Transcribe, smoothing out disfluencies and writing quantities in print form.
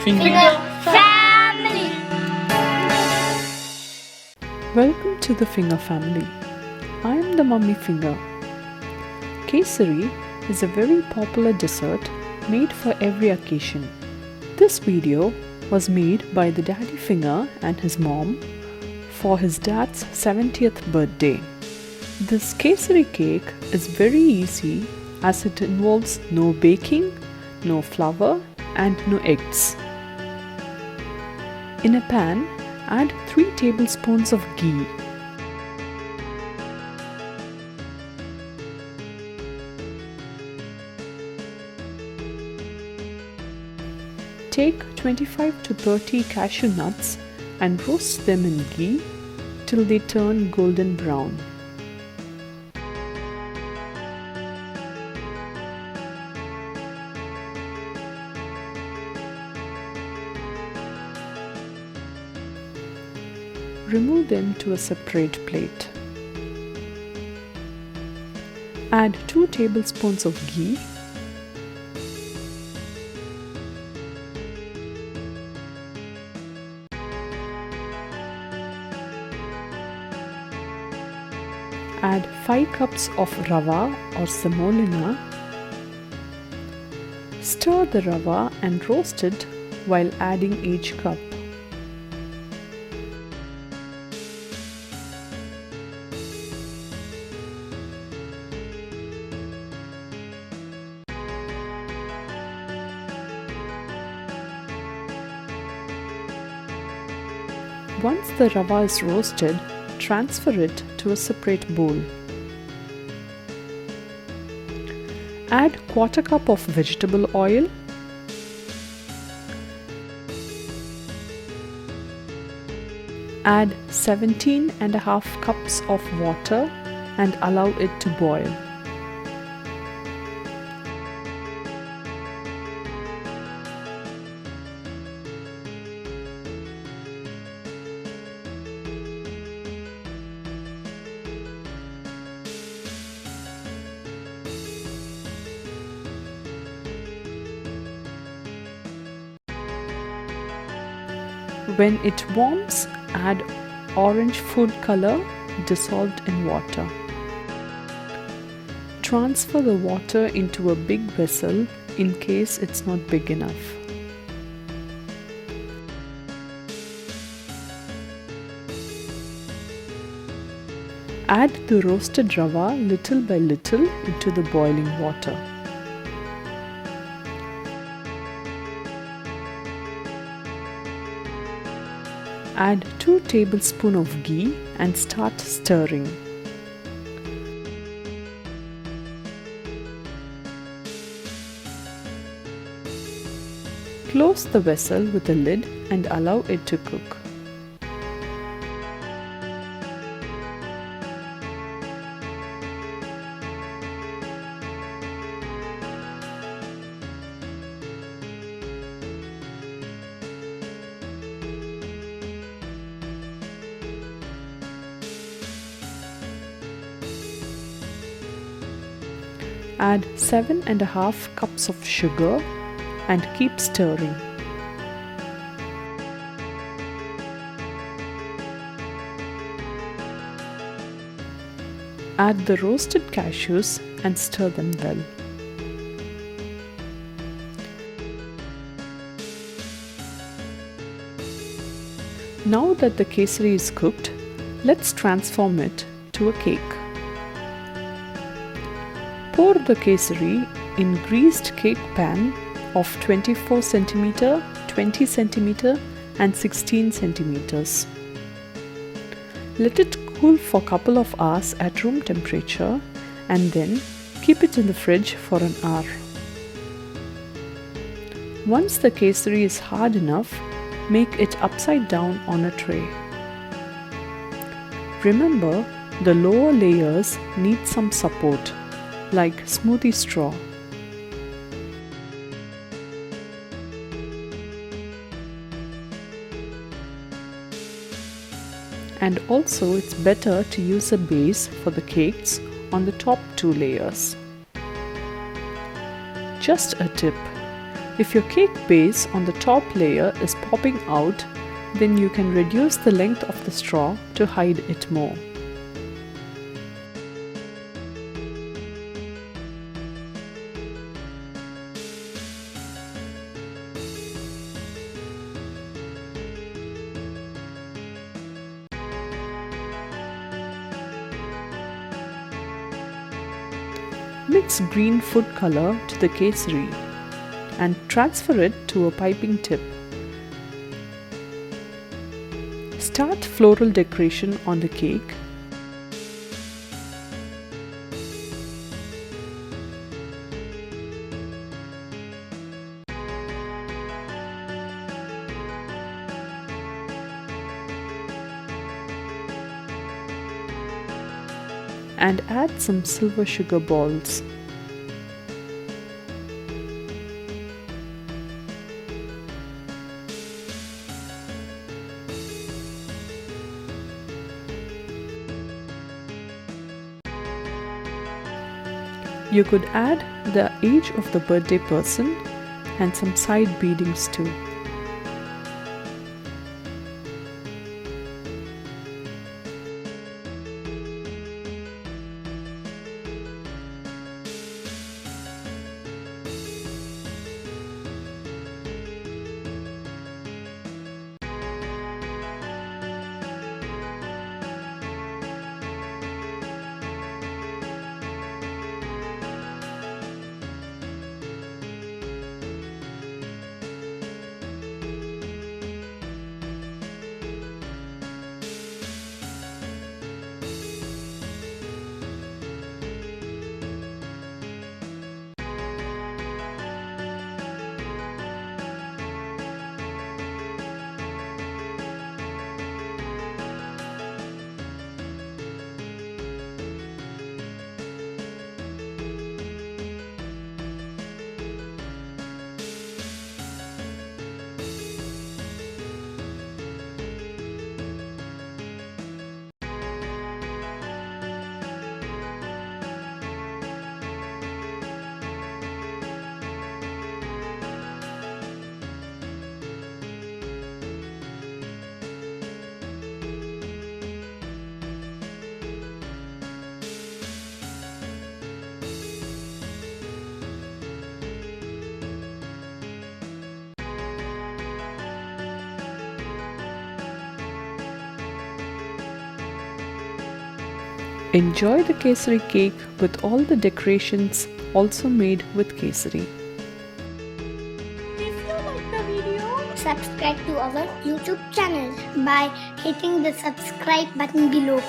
Finger Family. Welcome to the Finger Family. I am the Mummy Finger. Kesari is a very popular dessert made for every occasion. This video was made by the Daddy Finger and his mom for his dad's 70th birthday. This Kesari cake is very easy as it involves no baking, no flour and no eggs. In a pan, add 3 tablespoons of ghee. Take 25 to 30 cashew nuts and roast them in ghee till they turn golden brown. Remove them to a separate plate. Add 2 tablespoons of ghee, add 5 cups of Rava or semolina, stir the Rava and roast it while adding each cup. Once the Rava is roasted, transfer it to a separate bowl. Add 1/4 cup of vegetable oil, add 17.5 cups of water and allow it to boil. When it warms, add orange food color dissolved in water. Transfer the water into a big vessel in case it's not big enough. Add the roasted Rava little by little into the boiling water. Add 2 tablespoons of ghee and start stirring. Close the vessel with a lid and allow it to cook. Add 7.5 cups of sugar and keep stirring. Add the roasted cashews and stir them well. Now that the kesari is cooked, let's transform it to a cake. Pour the kesari in greased cake pan of 24 cm, 20 cm and 16 cm. Let it cool for a couple of hours at room temperature and then keep it in the fridge for an hour. Once the kesari is hard enough, make it upside down on a tray. Remember, the lower layers need some support, like smoothie straw. And also it's better to use a base for the cakes on the top 2 layers. Just a tip, If your cake base on the top layer is popping out, then you can reduce the length of the straw to hide it more. Mix green food color to the kesari and transfer it to a piping tip. Start floral decoration on the cake. And add some silver sugar balls. You could add the age of the birthday person and some side beadings too. Enjoy the kesari cake with all the decorations also made with kesari. If you like the video, subscribe to our YouTube channel by hitting the subscribe button below.